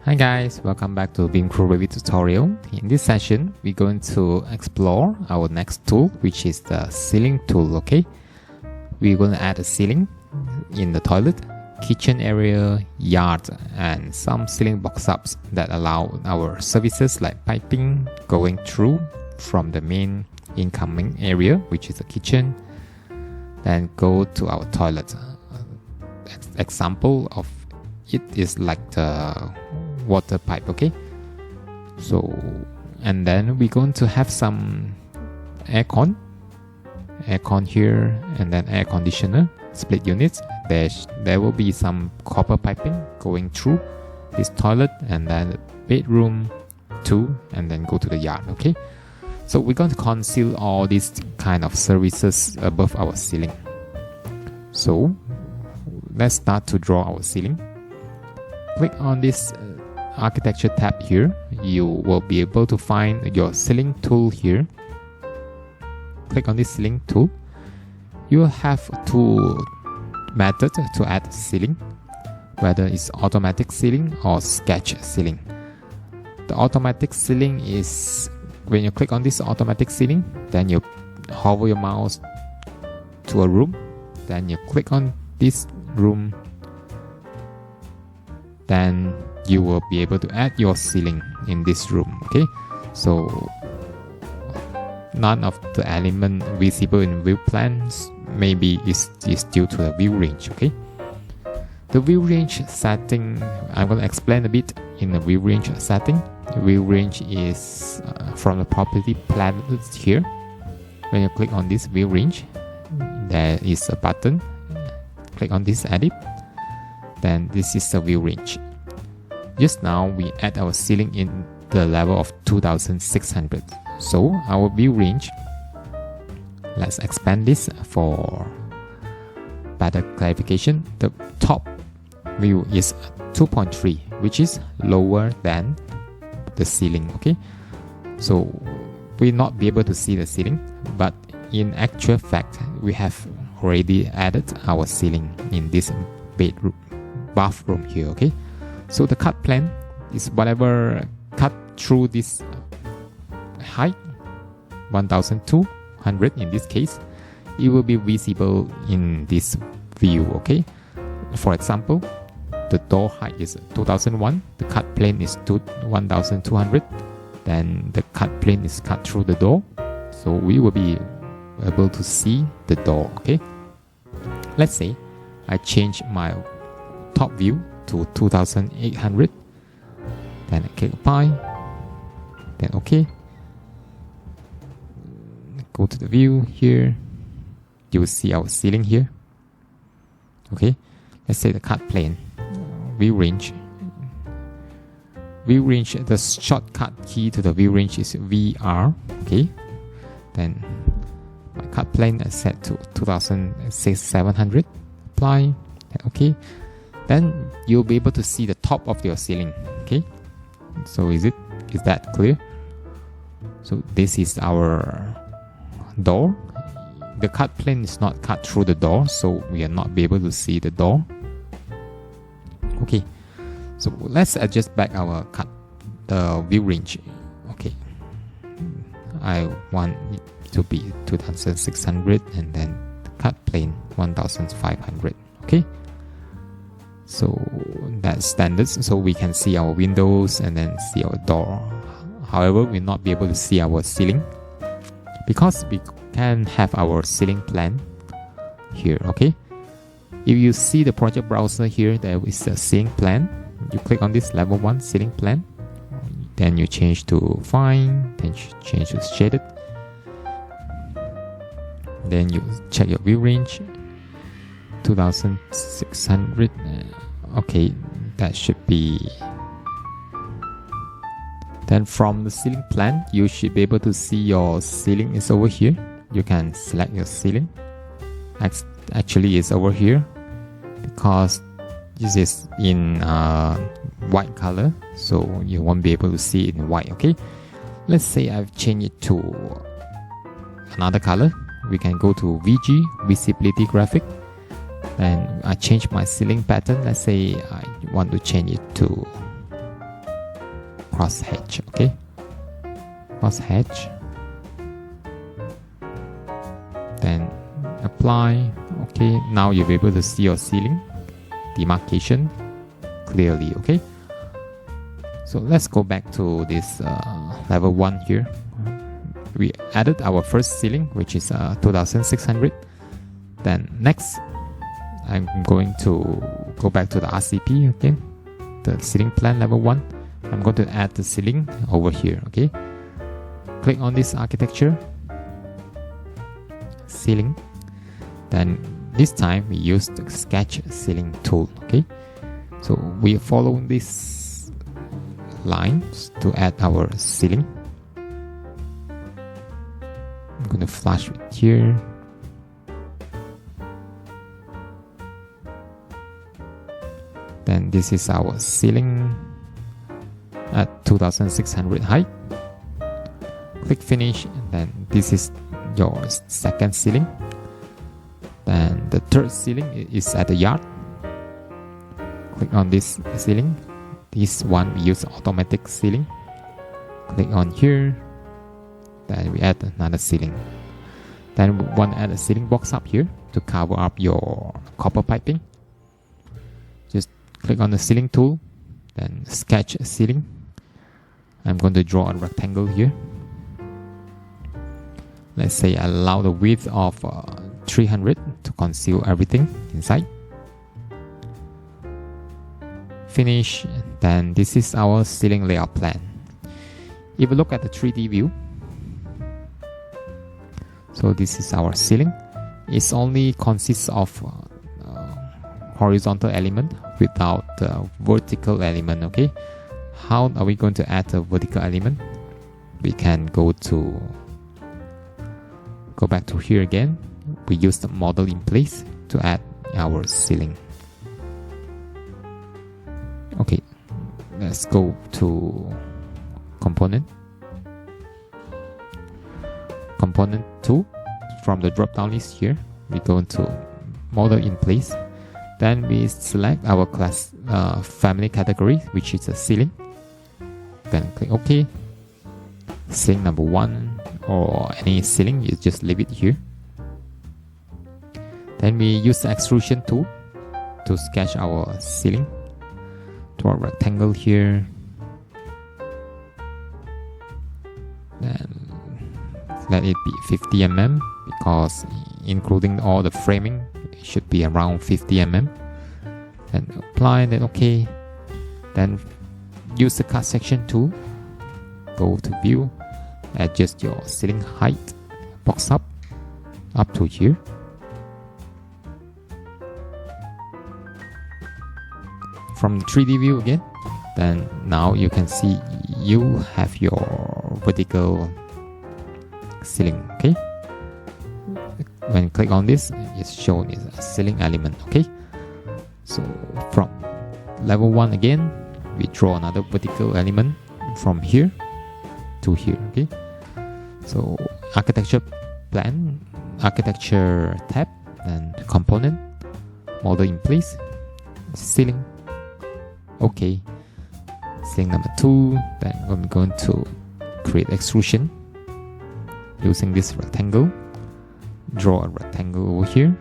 Hi guys, welcome back to BIMKLUE REVIT tutorial. In this session, we're going to explore our next tool, which is the ceiling tool, okay? We're going to add a ceiling in the toilet, kitchen area, yard, and some ceiling box ups that allow our services like piping going through from the main incoming area, which is the kitchen, then go to our toilet. Example of it is like the water pipe, okay? So, and then we're going to have some aircon here, and then air conditioner, split units. There will be some copper piping going through this toilet, and then bedroom 2, and then go to the yard, okay? So we're going to conceal all these kind of services above our ceiling. So let's start to draw our ceiling. Click on this architecture tab here. You will be able to find your ceiling tool here. Click on this ceiling tool. You will have two methods to add ceiling, whether it's automatic ceiling or sketch ceiling. The automatic ceiling is when you click on this automatic ceiling, then you hover your mouse to a room, then you click on this room, then you will be able to add your ceiling in this room, okay? So none of the element visible in view plans maybe is due to the view range, okay? The view range setting, I'm going to explain a bit in the view range setting. The view range is from the property plans here. When you click on this view range, there is a button. Click on this edit. Then this is the view range. Just now we add our ceiling in the level of 2600. So our view range, let's expand this for better clarification. The top view is 2.3, which is lower than the ceiling, okay? So we'll not be able to see the ceiling, but in actual fact, we have already added our ceiling in this bedroom, bathroom here, okay? So the cut plane is whatever cut through this height, 1200 in this case, it will be visible in this view, okay? For example, the door height is 2001, the cut plane is 1200, then the cut plane is cut through the door, so we will be able to see the door, okay? Let's say I change my top view to 2800, then I click apply, then okay, go to the view here, you will see our ceiling here, okay? Let's say the cut plane, view range, the shortcut key to the view range is VR, okay? Then my cut plane is set to 2700, apply, okay? Then you'll be able to see the top of your ceiling, okay? So is that clear? So this is our door. The cut plane is not cut through the door, so we are not be able to see the door. Okay, so let's adjust back our the view range. Okay, I want it to be 2600 and then the cut plane 1500. Okay, so that's standard, so we can see our windows and then see our door. However, we'll not be able to see our ceiling because we can have our ceiling plan here, okay? If you see the project browser here, there is a ceiling plan. You click on this level 1 ceiling plan, then you change to fine, then change to shaded, then you check your view range, 2600. Okay, that should be. Then from the ceiling plan, you should be able to see your ceiling is over here. You can select your ceiling. Actually, it's over here because this is in white color, so you won't be able to see it in white, okay? Let's say I've changed it to another color. We can go to VG, visibility graphic, and I change my ceiling pattern. Let's say I want to change it to cross hatch. Okay, cross hatch, then apply. Okay, now you'll be able to see your ceiling demarcation clearly. Okay, so let's go back to this level 1 here. We added our first ceiling, which is 2600. Then next, I'm going to go back to the RCP again, the ceiling plan level 1. I'm going to add the ceiling over here. Okay, click on this architecture, ceiling. Then this time we use the sketch ceiling tool. Okay, so we follow these lines to add our ceiling. I'm going to flash it here. Then this is our ceiling at 2600 height. Click finish, and then this is your second ceiling. Then the third ceiling is at the yard. Click on this ceiling. This one we use automatic ceiling. Click on here. Then we add another ceiling. Then we want to add a ceiling box up here to cover up your copper piping. Just click on the ceiling tool, then sketch ceiling. I'm going to draw a rectangle here. Let's say allow the width of 300 to conceal everything inside. Finish. Then this is our ceiling layout plan. If you look at the 3D view, so this is our ceiling. It only consists of horizontal element without vertical element. Okay, how are we going to add a vertical element? We can go back to here again. We use the model in place to add our ceiling. Okay, let's go to component 2. From the drop down list here, we go into model in place. Then we select our class family category, which is a ceiling. Then click OK. Ceiling number 1 or any ceiling, you just leave it here. Then we use the extrusion tool to sketch our ceiling. Draw a rectangle here. Then let it be 50 mm because including all the framing, it should be around 50 mm. Then apply, then OK. Then use the cut section tool. Go to view, adjust your ceiling height, box up to here. From the 3D view again, then now you can see you have your vertical ceiling. Okay, when you click on this, it's shown as a ceiling element. Okay, so from level 1 again, we draw another vertical element from here to here. Okay, so architecture plan, architecture tab, and component, model in place, ceiling. Okay, ceiling number 2. Then I'm going to create extrusion using this rectangle. Draw a rectangle over here.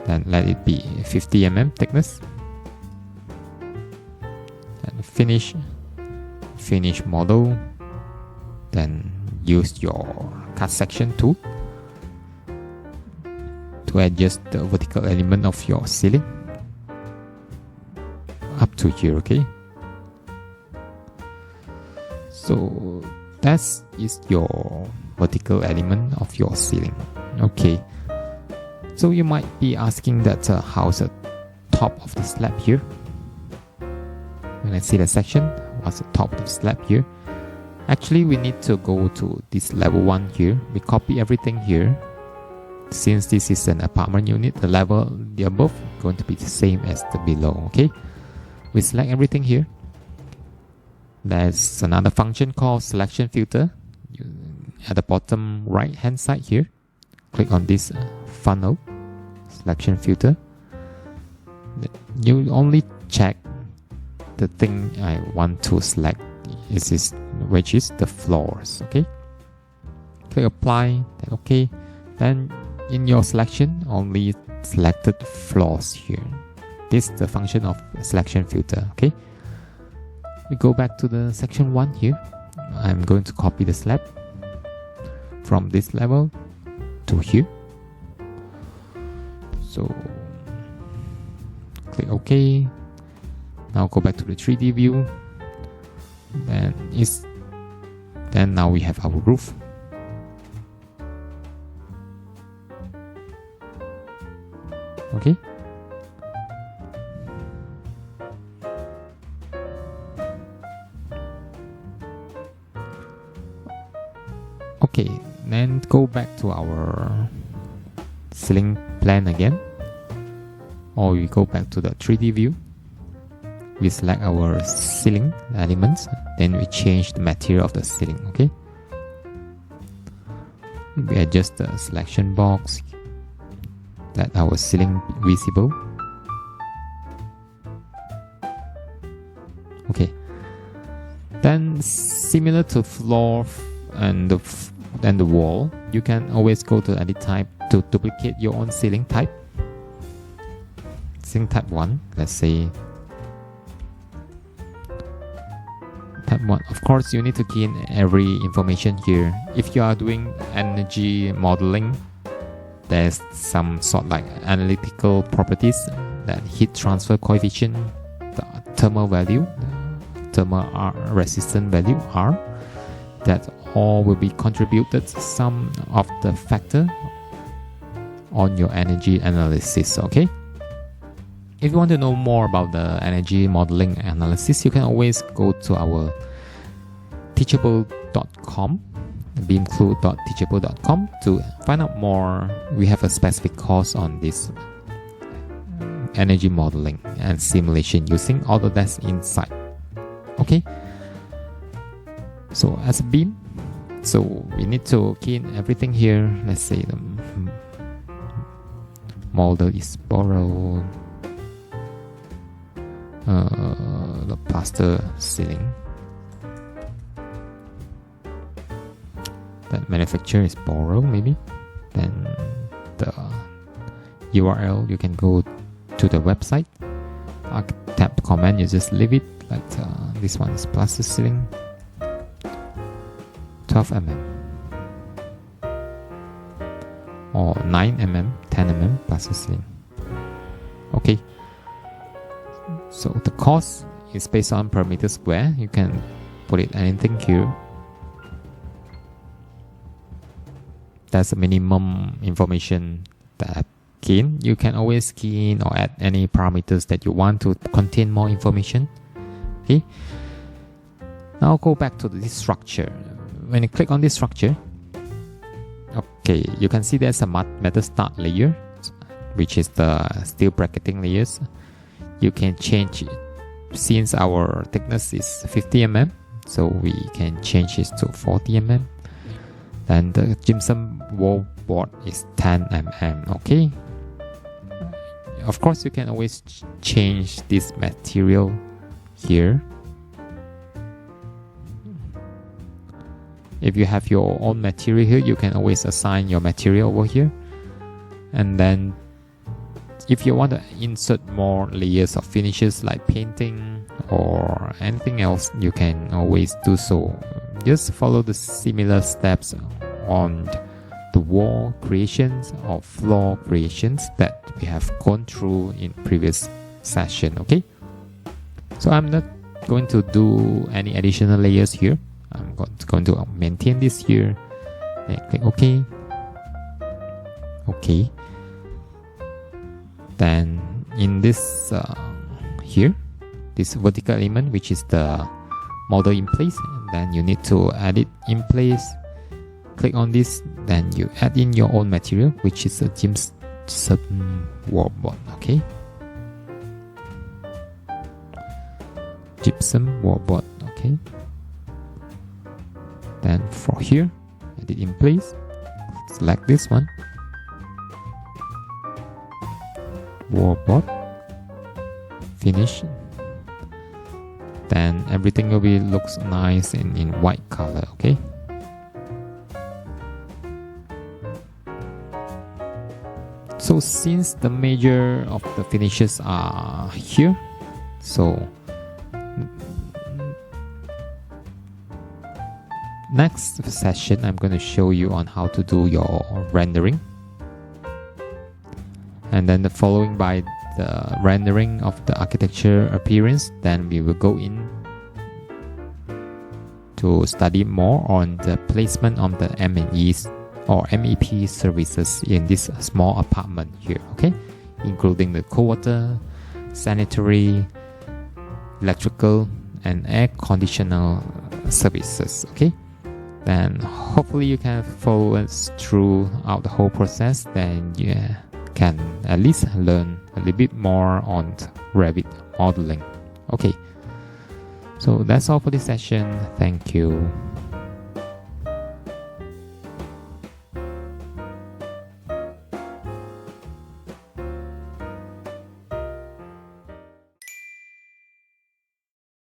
Then let it be 50 mm thickness. And finish model. Then use your cut section tool to adjust the vertical element of your ceiling up to here. Okay, so that is your vertical element of your ceiling. Okay, so you might be asking that how's the top of the slab here? When I see the section, what's the top of the slab here? Actually, we need to go to this level 1 here. We copy everything here. Since this is an apartment unit, the level the above is going to be the same as the below. Okay, we select everything here. There's another function called selection filter. At the bottom right hand side here, click on this funnel selection filter. You only check the thing I want to select is which is the floors. Okay, click apply, then okay, then in your selection only selected floors here. This is the function of selection filter. Okay, we go back to the section 1 here. I'm going to copy the slab from this level to here. So click OK. Now go back to the 3D view. Then now we have our roof. Okay. Okay, then go back to our ceiling plan again, or we go back to the 3D view. We select our ceiling elements, then we change the material of the ceiling. Okay, we adjust the selection box that our ceiling visible. Okay, then similar to floor and the wall, you can always go to edit type to duplicate your own ceiling type. Ceiling type 1, let's say type 1. Of course, you need to key in every information here. If you are doing energy modeling, there's some sort like analytical properties, that heat transfer coefficient, the thermal value, thermal resistance value R, that all will be contributed some of the factor on your energy analysis. Okay, if you want to know more about the energy modeling analysis, you can always go to our teachable.com, BIMKLUE.teachable.com, to find out more. We have a specific course on this energy modeling and simulation using Autodesk Insight. Okay, so as a beam, so we need to key in everything here. Let's say the model is borrowed, the plaster ceiling, that manufacturer is borrowed maybe. Then the URL, you can go to the website. Tab command, you just leave it like this one is plaster ceiling, 12 mm or 9 mm, 10 mm plaster ceiling. Okay, so the cost is based on per meter square. You can put it anything here. That's the minimum information that I key in. You can always key in or add any parameters that you want to contain more information. Okay, now go back to this structure. When you click on this structure, okay, you can see there's a metal stud layer, which is the steel bracketing layers. You can change it. Since our thickness is 50 mm, so we can change it to 40 mm. Then the gypsum wall board is 10 mm. Okay, of course you can always change this material here. If you have your own material here, you can always assign your material over here. And then if you want to insert more layers of finishes like painting or anything else, you can always do so. Just follow the similar steps on the wall creations or floor creations that we have gone through in previous session. Okay, so I'm not going to do any additional layers here. I'm going to maintain this here. Then click OK. Okay. Then in this here, this vertical element, which is the model in place, then you need to add it in place. Click on this, then you add in your own material, which is a gypsum wall board. Okay, gypsum wall board. Okay, then for here, add it in place. Select this one, wall board, finish. and everything will be looks nice in white color. Okay. So since the major of the finishes are here, so next session I'm going to show you on how to do your rendering, and then the following by the rendering of the architecture appearance. Then we will go in to study more on the placement of the M&Es or MEP services in this small apartment here, okay, including the cold water, sanitary, electrical, and air conditioner services. Okay, then hopefully you can follow us throughout the whole process. Then you can at least learn a little bit more on Revit modeling. Okay, so that's all for this session. Thank you.